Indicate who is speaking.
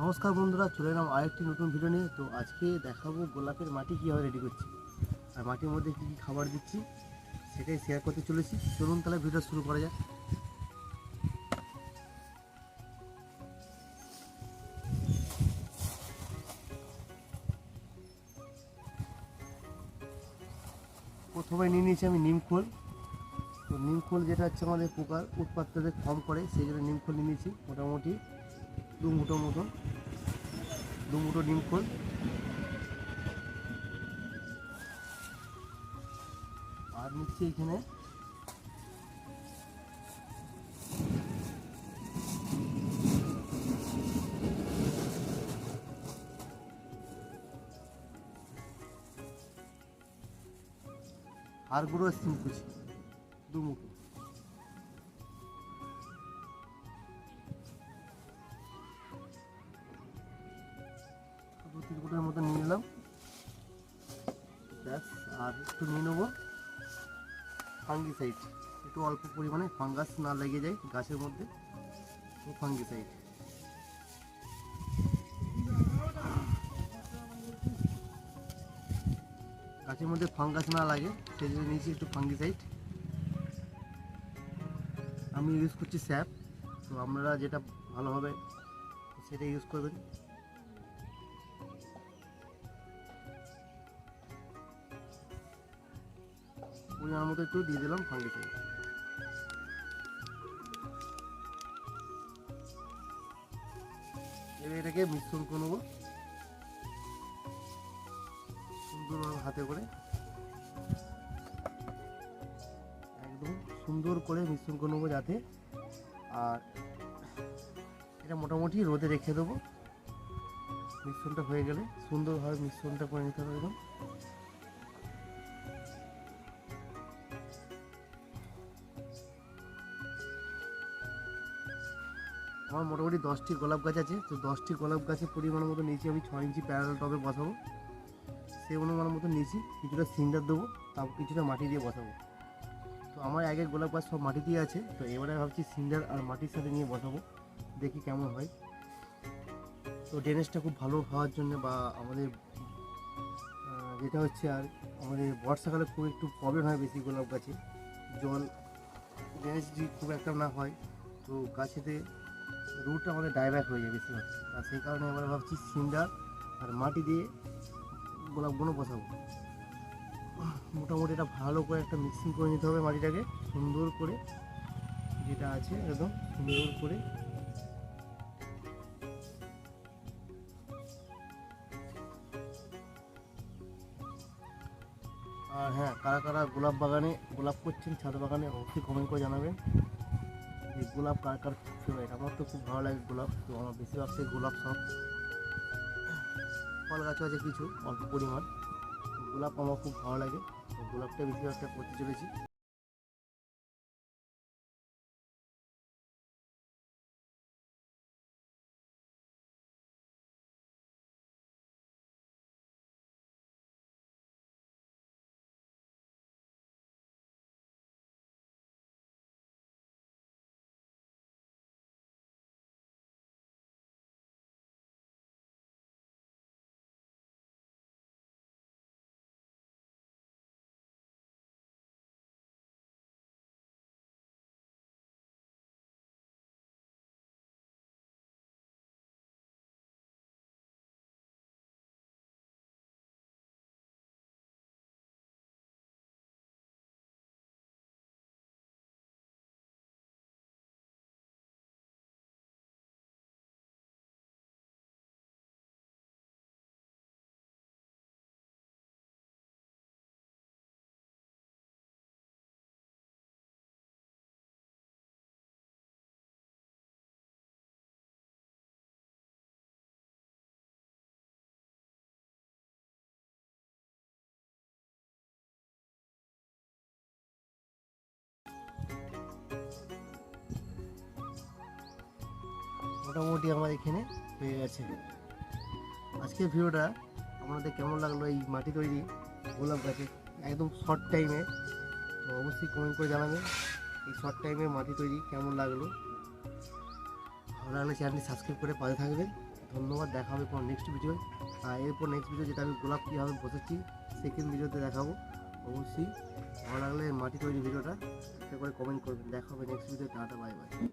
Speaker 1: নমস্কার বন্ধুরা, চলে এলাম আরেকটি নতুন ভিডিও নিয়ে। তো আজকে দেখাবো গোলাপের মাটি কীভাবে রেডি করছি আর মাটির মধ্যে কী কী খাবার দিচ্ছি সেটাই শেয়ার করতে চলেছি। চলুন তাহলে ভিডিও শুরু করা যাক। প্রথমে নিয়ে নিয়েছি আমি নিমখোল। তো নিমখোল যেটা হচ্ছে আমাদের পোকার উৎপাতটাকে কম করে, সেই জন্য নিমখোল নিয়ে নিয়েছি মোটামুটি দু মুঠো নিমখোল। আর নিচ্ছি এখানে আর গুঁড়ো সিম কুচি 2 মুঠো। তিন মুঠোর মতো নিয়ে নিলাম, ব্যাস। আর একটু নিয়ে নেবো ফাঙ্গিসাইড, একটু অল্প পরিমাণে, ফাঙ্গাস না লেগে যায় গাছের মধ্যে, ফাঙ্গিসাইড। গাছের মধ্যে ফাঙ্গাস না লাগে সেই জন্য নিয়েছি একটু ফাঙ্গিসাইড। আমি ইউজ করছি স্যাপ, তো আপনারা যেটা ভালো হবে সেটা ইউজ করবেন। পরিমাণ মতো একটু দিয়ে দিলাম ফাঙ্গিসাইড। এবার এটাকে মিশ্রণ করে নেবো সুন্দরভাবে, হাতে করে একদম সুন্দর করে মিশ্রণ করে নেবো যাতে। আর এটা মোটামুটি রোদে রেখে দেবো। মিশ্রণটা হয়ে গেলে সুন্দরভাবে মিশ্রণটা করে নিতে হবে একদম। আমার মোটামুটি 10টি গোলাপ গাছ আছে, তো 10টি গোলাপ গাছের পরিমাণ মতো নিয়েছি আমি 6 ইঞ্চি প্যারালাল টবে বসাবো। সেই অনুমান মতো নিয়েছি, কিছুটা সিন্ডার দেবো, তারপর কিছুটা মাটি দিয়ে বসাবো। তো আমার আগে গোলাপ গাছ সব মাটি দিয়ে আছে, তো এবারে ভাবছি সিন্ডার আর মাটির সাথে নিয়ে বসাবো, দেখি কেমন হয়। তো ড্রেনেজটা খুব ভালো হওয়ার জন্য, বা আমাদের যেটা হচ্ছে, আর আমাদের বর্ষাকালে খুব একটু প্রবলেম হয় বেশি গোলাপ গাছে, জল ড্রেনেজ যদি খুব একটা না হয় তো গাছেতে রুটটা আমাদের ডাইভার্ট হয়ে যায় বেশিরভাগ। আর সেই কারণে আমরা ভাবছি সিন্ডার আর মাটি দিয়ে গোলাপগুলো বসাবো। মোটামুটি এটা ভালো করে একটা মিক্সিং করে নিতে হবে মাটিটাকে সুন্দর করে, যেটা আছে একদম সুন্দর করে। আর হ্যাঁ, কারা কারা গোলাপ বাগানে গোলাপ করছেন, ছাদ বাগানে, অবশ্যই কমেন্ট করে জানাবেন যে গোলাপ কার কার ফেভারিট। আমার তো খুব ভালো লাগে গোলাপ, তো আমার বেশিরভাগ সেই গোলাপ সব। ফল গাছও আছে কিছু অল্প পরিমাণ, গোলাপ আমার খুব ভালো লাগে, তো গোলাপটা বেশিরভাগটা করতে চলেছি। মোটামুটি আমার এখানে হয়ে গেছে। আজকের ভিডিওটা আপনাদের কেমন লাগলো, এই মাটি তৈরি গোলাপ গাছে একদম শর্ট টাইমে, তো অবশ্যই কমেন্ট করে জানাবেন এই শর্ট টাইমে মাটি তৈরি কেমন লাগলো। ভালো লাগলে চ্যানেলটি সাবস্ক্রাইব করে পাশে থাকবেন। ধন্যবাদ, দেখা হবে কোনো নেক্সট ভিডিও। আর এরপর নেক্সট ভিডিও যেটা আমি গোলাপ কীভাবে বসেছি সেকেন্ড ভিডিওতে দেখাবো। অবশ্যই ভালো লাগলে মাটি তৈরি ভিডিওটা একটা করে কমেন্ট করবেন। দেখা হবে next video. Tata, bye bye.